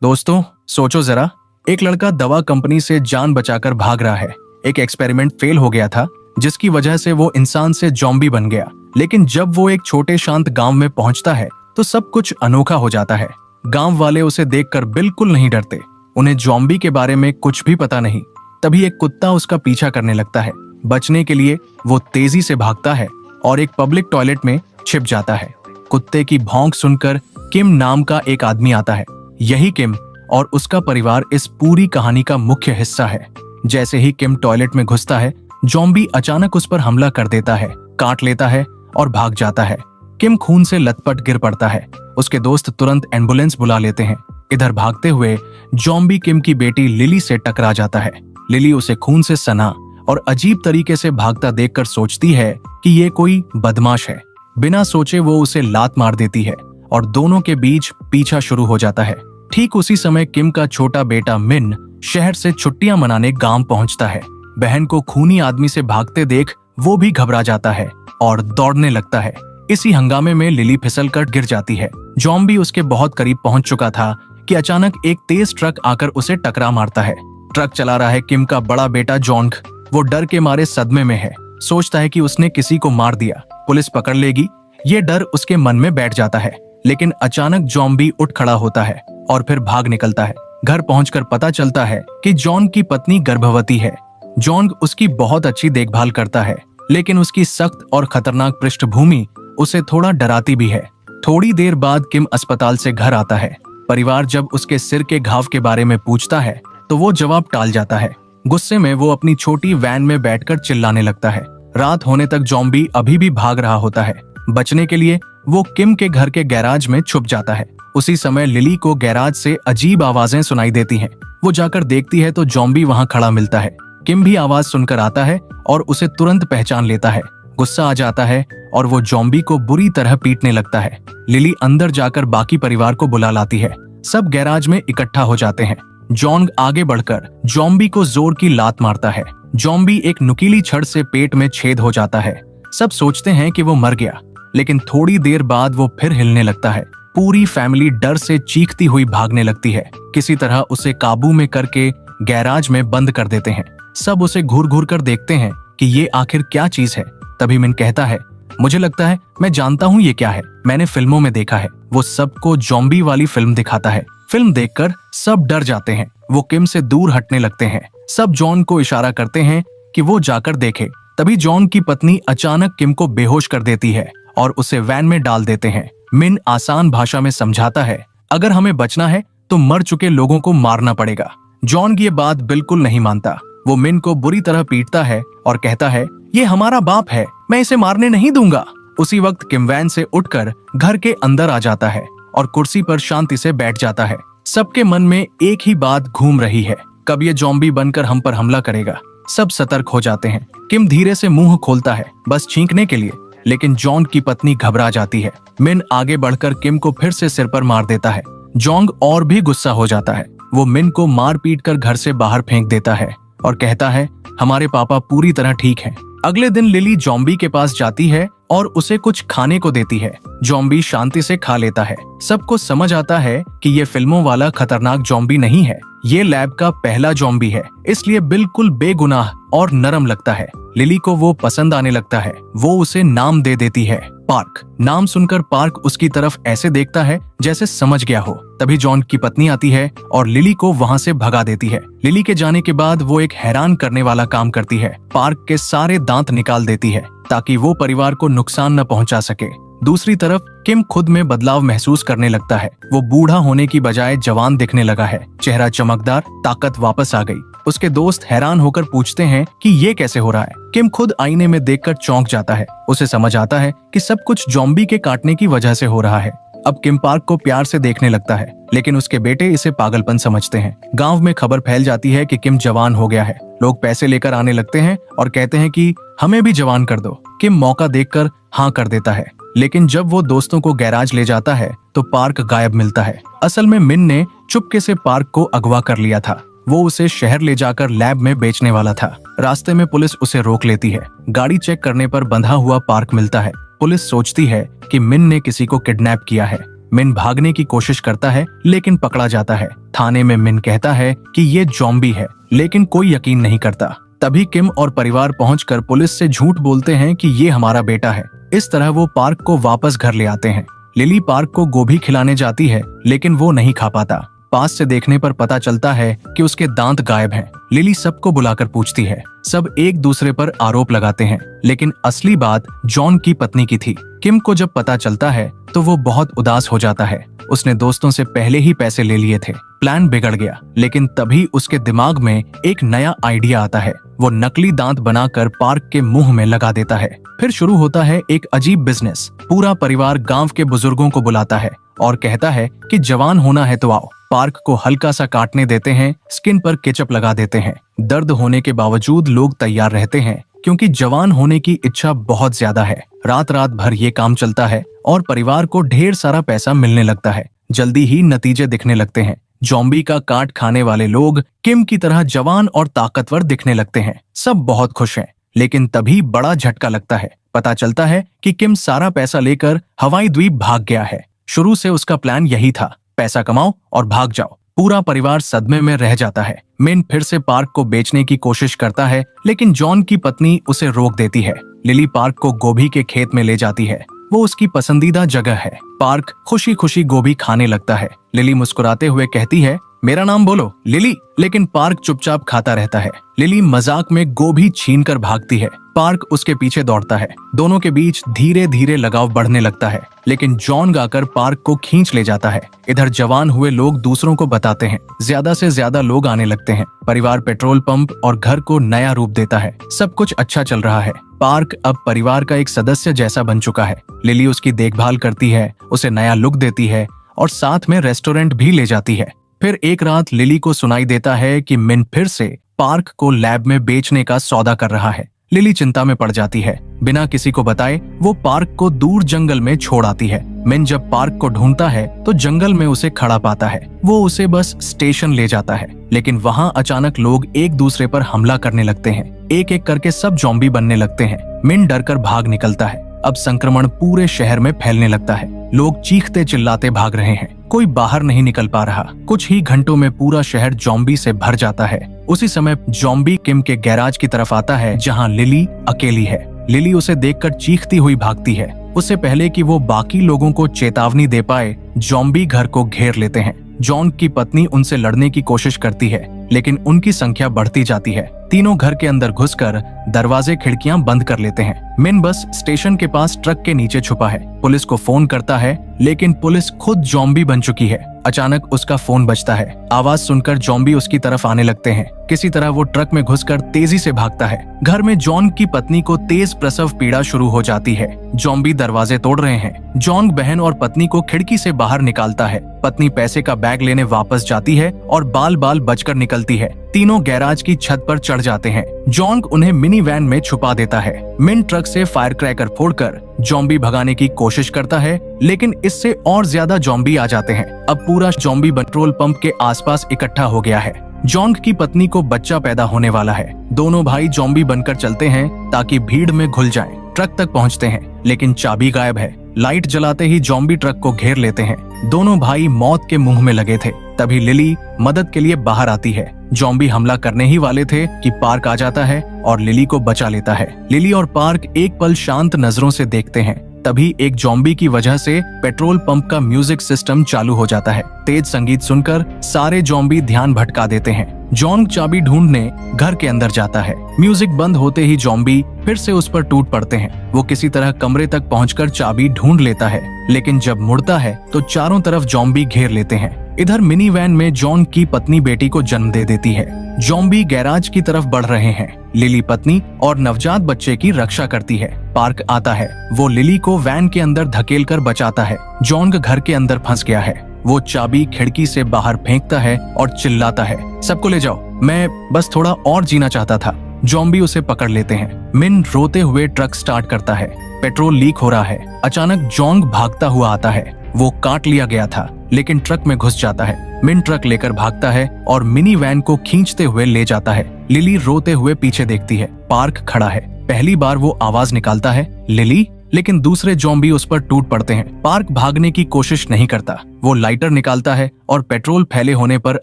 दोस्तों, सोचो जरा। एक लड़का दवा कंपनी से जान बचाकर भाग रहा है। एक एक्सपेरिमेंट फेल हो गया था, जिसकी वजह से वो इंसान से जॉम्बी बन गया। लेकिन जब वो एक छोटे शांत गांव में पहुंचता है तो सब कुछ अनोखा हो जाता है। गांव वाले उसे देखकर बिल्कुल नहीं डरते। उन्हें जॉम्बी के बारे में कुछ भी पता नहीं। तभी एक कुत्ता उसका पीछा करने लगता है। बचने के लिए वो तेजी से भागता है और एक पब्लिक टॉयलेट में छिप जाता है। कुत्ते की भौंक सुनकर किम नाम का एक आदमी आता है। यही किम और उसका परिवार इस पूरी कहानी का मुख्य हिस्सा है। जैसे ही किम टॉयलेट में घुसता है, जॉम्बी अचानक उस पर हमला कर देता है, काट लेता है और भाग जाता है। किम खून से लथपथ गिर पड़ता है। उसके दोस्त तुरंत एम्बुलेंस बुला लेते हैं। इधर भागते हुए जॉम्बी किम की बेटी लिली से टकरा जाता है। लिली उसे खून से सना और अजीब तरीके से भागता देखकर सोचती है कि ये कोई बदमाश है। बिना सोचे वो उसे लात मार देती है और दोनों के बीच पीछा शुरू हो जाता है। ठीक उसी समय किम का छोटा बेटा मिन शहर से छुट्टियां मनाने गांव पहुंचता है। बहन को खूनी आदमी से भागते देख वो भी घबरा जाता है और दौड़ने लगता है। इसी हंगामे में लिली फिसलकर गिर जाती है। जॉम्बी उसके बहुत करीब पहुंच चुका था कि अचानक एक तेज ट्रक आकर उसे टकरा मारता है। ट्रक चला रहा है किम का बड़ा बेटा जॉन्ग। वो डर के मारे सदमे में है। सोचता है कि उसने किसी को मार दिया, पुलिस पकड़ लेगी। ये डर उसके मन में बैठ जाता है। लेकिन अचानक जॉम्बी उठ खड़ा होता है और फिर भाग निकलता है। घर पहुंचकर पता चलता है कि जॉन की पत्नी गर्भवती है। जॉन उसकी बहुत अच्छी देखभाल करता है, लेकिन उसकी सख्त और खतरनाक पृष्ठभूमि उसे थोड़ा डराती भी है। थोड़ी देर बाद किम अस्पताल से घर आता है। परिवार जब उसके सिर के घाव के बारे में पूछता है तो वो जवाब टाल जाता है। गुस्से में वो अपनी छोटी वैन में बैठकर चिल्लाने लगता है। रात होने तक जॉम्बी अभी भी भाग रहा होता है। बचने के लिए वो किम के घर के गैराज में छुप जाता है। उसी समय लिली को गैराज से अजीब आवाजें सुनाई देती हैं। वो जाकर देखती है तो जॉम्बी वहां खड़ा मिलता है। किम भी आवाज सुनकर आता है और उसे तुरंत पहचान लेता है। गुस्सा आ जाता है और वो जॉम्बी को बुरी तरह पीटने लगता है। लिली अंदर जाकर बाकी परिवार को बुला लाती है। सब गैराज में इकट्ठा हो जाते हैं। जॉन्ग आगे बढ़कर जॉम्बी को जोर की लात मारता है। जॉम्बी एक नुकीली छड़ से पेट में छेद हो जाता है। सब सोचते हैं कि वो मर गया, लेकिन थोड़ी देर बाद वो फिर हिलने लगता है। पूरी फैमिली डर से चीखती हुई भागने लगती है। किसी तरह उसे काबू में करके गैराज में बंद कर देते हैं। सब उसे घूर घूर कर देखते हैं कि ये आखिर क्या चीज है। तभी मिन कहता है, मुझे लगता है मैं जानता हूँ ये क्या है। मैंने फिल्मों में देखा है। वो सबको जॉम्बी वाली फिल्म दिखाता है। फिल्म देखकर सब डर जाते हैं। वो किम से दूर हटने लगते हैं। सब जॉन को इशारा करते हैं कि वो जाकर देखे। तभी जॉन की पत्नी अचानक किम को बेहोश कर देती है और उसे वैन में डाल देते हैं। मिन आसान भाषा में समझाता है, अगर हमें बचना है तो मर चुके लोगों को मारना पड़ेगा। जॉन ये बात बिल्कुल नहीं मानता। वो मिन को बुरी तरह पीटता है और कहता है, ये हमारा बाप है, मैं इसे मारने नहीं दूंगा। उसी वक्त किम वैन से उठकर घर के अंदर आ जाता है और कुर्सी पर शांति से बैठ जाता है। सबके मन में एक ही बात घूम रही है, कब ये जॉम्बी बनकर हम पर हमला करेगा। सब सतर्क हो जाते हैं। किम धीरे से मुंह खोलता है, बस छींकने के लिए, लेकिन जॉन की पत्नी घबरा जाती है। मिन आगे बढ़कर किम को फिर से सिर पर मार देता है। जॉन्ग और भी गुस्सा हो जाता है। वो मिन को मार पीट कर घर से बाहर फेंक देता है और कहता है, हमारे पापा पूरी तरह ठीक हैं। अगले दिन लिली जॉम्बी के पास जाती है और उसे कुछ खाने को देती है। जॉम्बी शांति से खा लेता है। सबको समझ आता है कि ये फिल्मों वाला खतरनाक जॉम्बी नहीं है, ये लैब का पहला जॉम्बी है, इसलिए बिल्कुल बेगुनाह और नरम लगता है। लिली को वो पसंद आने लगता है। वो उसे नाम दे देती है, पार्क। नाम सुनकर पार्क उसकी तरफ ऐसे देखता है जैसे समझ गया हो। तभी जॉन की पत्नी आती है और लिली को वहाँ से भगा देती है। लिली के जाने के बाद वो एक हैरान करने वाला काम करती है। पार्क के सारे दांत निकाल देती है ताकि वो परिवार को नुकसान न पहुंचा सके। दूसरी तरफ किम खुद में बदलाव महसूस करने लगता है। वो बूढ़ा होने की बजाय जवान दिखने लगा है। चेहरा चमकदार, ताकत वापस आ गई। उसके दोस्त हैरान होकर पूछते हैं कि ये कैसे हो रहा है। किम खुद आईने में देखकर चौंक जाता है। उसे समझ आता है कि सब कुछ जॉम्बी के काटने की वजह से हो रहा है। अब किम पार्क को प्यार से देखने लगता है, लेकिन उसके बेटे इसे पागलपन समझते हैं। गांव में खबर फैल जाती है कि किम जवान हो गया है। लोग पैसे लेकर आने लगते हैं और कहते हैं कि हमें भी जवान कर दो। किम मौका देखकर हाँ कर देता है, लेकिन जब वो दोस्तों को गैराज ले जाता है तो पार्क गायब मिलता है। असल में मिन ने चुपके से पार्क को अगवा कर लिया था। वो उसे शहर ले जाकर लैब में बेचने वाला था। रास्ते में पुलिस उसे रोक लेती है। गाड़ी चेक करने पर बंधा हुआ पार्क मिलता है। पुलिस सोचती है कि मिन ने किसी को किडनैप किया है। मिन भागने की कोशिश करता है लेकिन पकड़ा जाता है। थाने में मिन कहता है कि ये ज़ॉम्बी है, लेकिन कोई यकीन नहीं करता। तभी किम और परिवार पहुंचकर पुलिस से झूठ बोलते हैं कि ये हमारा बेटा है। इस तरह वो पार्क को वापस घर ले आते हैं। लिली पार्क को गोभी खिलाने जाती है, लेकिन वो नहीं खा पाता। पास से देखने पर पता चलता है कि उसके दांत गायब हैं। लिली सबको बुलाकर पूछती है। सब एक दूसरे पर आरोप लगाते हैं, लेकिन असली बात जॉन की पत्नी की थी। किम को जब पता चलता है तो वो बहुत उदास हो जाता है। उसने दोस्तों से पहले ही पैसे ले लिए थे। प्लान बिगड़ गया, लेकिन तभी उसके दिमाग में एक नया आइडिया आता है। वो नकली दांत बनाकर पार्क के मुंह में लगा देता है। फिर शुरू होता है एक अजीब बिजनेस। पूरा परिवार गांव के बुजुर्गों को बुलाता है और कहता है कि जवान होना है तो आओ। पार्क को हल्का सा काटने देते हैं, स्किन पर केचप लगा देते हैं। दर्द होने के बावजूद लोग तैयार रहते हैं, क्योंकि जवान होने की इच्छा बहुत ज्यादा है। रात रात भर ये काम चलता है और परिवार को ढेर सारा पैसा मिलने लगता है। जल्दी ही नतीजे दिखने लगते हैं। ज़ॉम्बी का काट खाने वाले लोग किम की तरह जवान और ताकतवर दिखने लगते हैं। सब बहुत खुश हैं, लेकिन तभी बड़ा झटका लगता है। पता चलता है कि किम सारा पैसा लेकर हवाई द्वीप भाग गया है। शुरू से उसका प्लान यही था, पैसा कमाओ और भाग जाओ। पूरा परिवार सदमे में रह जाता है। मिन फिर से पार्क को बेचने की कोशिश करता है, लेकिन जॉन की पत्नी उसे रोक देती है। लिली पार्क को गोभी के खेत में ले जाती है। वो उसकी पसंदीदा जगह है। पार्क खुशी खुशी गोभी खाने लगता है। लिली मुस्कुराते हुए कहती है, मेरा नाम बोलो लिली। लेकिन पार्क चुपचाप खाता रहता है। लिली मजाक में गोभी छीनकर भागती है। पार्क उसके पीछे दौड़ता है। दोनों के बीच धीरे धीरे लगाव बढ़ने लगता है, लेकिन जॉन गाकर पार्क को खींच ले जाता है। इधर जवान हुए लोग दूसरों को बताते हैं। ज्यादा से ज्यादा लोग आने लगते हैं। परिवार पेट्रोल पंप और घर को नया रूप देता है। सब कुछ अच्छा चल रहा है। पार्क अब परिवार का एक सदस्य जैसा बन चुका है। लिली उसकी देखभाल करती है, उसे नया लुक देती है और साथ में रेस्टोरेंट भी ले जाती है। फिर एक रात लिली को सुनाई देता है कि मिन फिर से पार्क को लैब में बेचने का सौदा कर रहा है। लिली चिंता में पड़ जाती है। बिना किसी को बताए वो पार्क को दूर जंगल में छोड़ आती है। मिन जब पार्क को ढूंढता है तो जंगल में उसे खड़ा पाता है। वो उसे बस स्टेशन ले जाता है, लेकिन वहाँ अचानक लोग एक दूसरे पर हमला करने लगते हैं। एक एक करके सब ज़ॉम्बी बनने लगते हैं। मिन डरकर भाग निकलता है। अब संक्रमण पूरे शहर में फैलने लगता है। लोग चीखते चिल्लाते भाग रहे हैं। कोई बाहर नहीं निकल पा रहा। कुछ ही घंटों में पूरा शहर ज़ॉम्बी से भर जाता है। उसी समय ज़ॉम्बी किम के गैराज की तरफ आता है, जहां लिली अकेली है। लिली उसे देखकर चीखती हुई भागती है। उससे पहले कि वो बाकी लोगों को चेतावनी दे पाए, ज़ॉम्बी घर को घेर लेते हैं। जॉन की पत्नी उनसे लड़ने की कोशिश करती है, लेकिन उनकी संख्या बढ़ती जाती है। तीनों घर के अंदर घुसकर दरवाजे खिड़कियां बंद कर लेते हैं। मिन बस स्टेशन के पास ट्रक के नीचे छुपा है। पुलिस को फोन करता है, लेकिन पुलिस खुद ज़ॉम्बी बन चुकी है। अचानक उसका फोन बजता है। आवाज सुनकर ज़ॉम्बी उसकी तरफ आने लगते हैं। किसी तरह वो ट्रक में घुसकर तेजी से भागता है। घर में जॉन की पत्नी को तेज प्रसव पीड़ा शुरू हो जाती है। ज़ॉम्बी दरवाजे तोड़ रहे हैं। जॉन बहन और पत्नी को खिड़की से बाहर निकालता है। पत्नी पैसे का बैग लेने वापस जाती है और बाल बाल बचकर निकलती है। तीनों गैराज की छत पर चढ़ जाते हैं। जॉन्ग उन्हें मिनी वैन में छुपा देता है। मिन ट्रक से फायर क्रैकर फोड़कर ज़ॉम्बी भगाने की कोशिश करता है, लेकिन इससे और ज्यादा ज़ॉम्बी आ जाते हैं। अब पूरा ज़ॉम्बी पेट्रोल पंप के आसपास इकट्ठा हो गया है। जॉन्ग की पत्नी को बच्चा पैदा होने वाला है। दोनों भाई ज़ॉम्बी बनकर चलते हैं ताकि भीड़ में घुल जाएं। ट्रक तक पहुंचते हैं, लेकिन चाबी गायब है। लाइट जलाते ही ज़ॉम्बी ट्रक को घेर लेते हैं। दोनों भाई मौत के मुंह में लगे थे। तभी लिली मदद के लिए बाहर आती है। ज़ॉम्बी हमला करने ही वाले थे कि पार्क आ जाता है और लिली को बचा लेता है। लिली और पार्क एक पल शांत नजरों से देखते हैं। तभी एक ज़ॉम्बी की वजह से पेट्रोल पंप का म्यूजिक सिस्टम चालू हो जाता है। तेज संगीत सुनकर सारे ज़ॉम्बी ध्यान भटका देते हैं। जॉन चाबी ढूंढने घर के अंदर जाता है। म्यूजिक बंद होते ही ज़ॉम्बी फिर से उस पर टूट पड़ते हैं। वो किसी तरह कमरे तक पहुंचकर चाबी ढूंढ लेता है, लेकिन जब मुड़ता है तो चारों तरफ ज़ॉम्बी घेर लेते हैं। इधर मिनी वैन में जॉन की पत्नी बेटी को जन्म दे देती है। ज़ॉम्बी गैराज की तरफ बढ़ रहे हैं। लिली पत्नी और नवजात बच्चे की रक्षा करती है। पार्क आता है। वो लिली को वैन के अंदर धकेलकर बचाता है। जॉन घर के अंदर फंस गया है। वो चाबी खिड़की से बाहर फेंकता है और चिल्लाता है, सबको ले जाओ, मैं बस थोड़ा और जीना चाहता था। ज़ॉम्बी उसे पकड़ लेते हैं। मिन रोते हुए ट्रक स्टार्ट करता है। पेट्रोल लीक हो रहा है। अचानक जॉन्ग भागता हुआ आता है। वो काट लिया गया था, लेकिन ट्रक में घुस जाता है। मिन ट्रक लेकर भागता है और मिनी वैन को खींचते हुए ले जाता है। लिली रोते हुए पीछे देखती है। पार्क खड़ा है। पहली बार वो आवाज निकालता है, लिली। लेकिन दूसरे ज़ॉम्बी उस पर टूट पड़ते हैं। पार्क भागने की कोशिश नहीं करता। वो लाइटर निकालता है और पेट्रोल फैले होने पर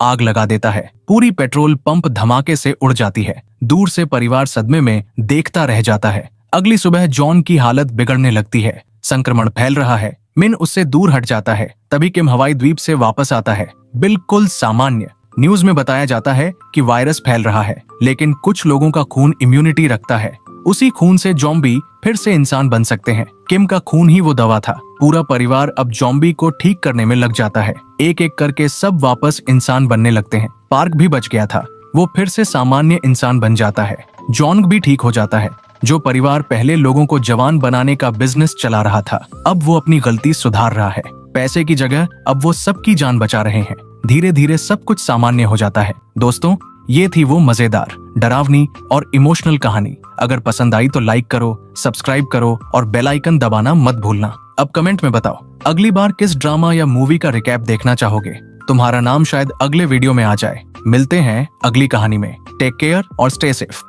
आग लगा देता है। पूरी पेट्रोल पंप धमाके से उड़ जाती है। दूर से परिवार सदमे में देखता रह जाता है। अगली सुबह जॉन की हालत बिगड़ने लगती है। संक्रमण फैल रहा है। मिन उससे दूर हट जाता है। तभी किम हवाई द्वीप से वापस आता है, बिल्कुल सामान्य। न्यूज में बताया जाता है कि वायरस फैल रहा है, लेकिन कुछ लोगों का खून इम्यूनिटी रखता है। उसी खून से ज़ॉम्बी फिर से इंसान बन सकते हैं। किम का खून ही वो दवा था। पूरा परिवार अब ज़ॉम्बी को ठीक करने में लग जाता है। एक एक करके सब वापस इंसान बनने लगते हैं। पार्क भी बच गया था। वो फिर से सामान्य इंसान बन जाता है। जॉन भी ठीक हो जाता है। जो परिवार पहले लोगों को जवान बनाने का बिजनेस चला रहा था, अब वो अपनी गलती सुधार रहा है। पैसे की जगह अब वो सबकी जान बचा रहे हैं। धीरे धीरे सब कुछ सामान्य हो जाता है। दोस्तों, ये थी वो मजेदार, डरावनी और इमोशनल कहानी। अगर पसंद आई तो लाइक करो, सब्सक्राइब करो और बेल आइकन दबाना मत भूलना। अब कमेंट में बताओ, अगली बार किस ड्रामा या मूवी का रिकैप देखना चाहोगे? तुम्हारा नाम शायद अगले वीडियो में आ जाए। मिलते हैं अगली कहानी में। टेक केयर और स्टे सेफ।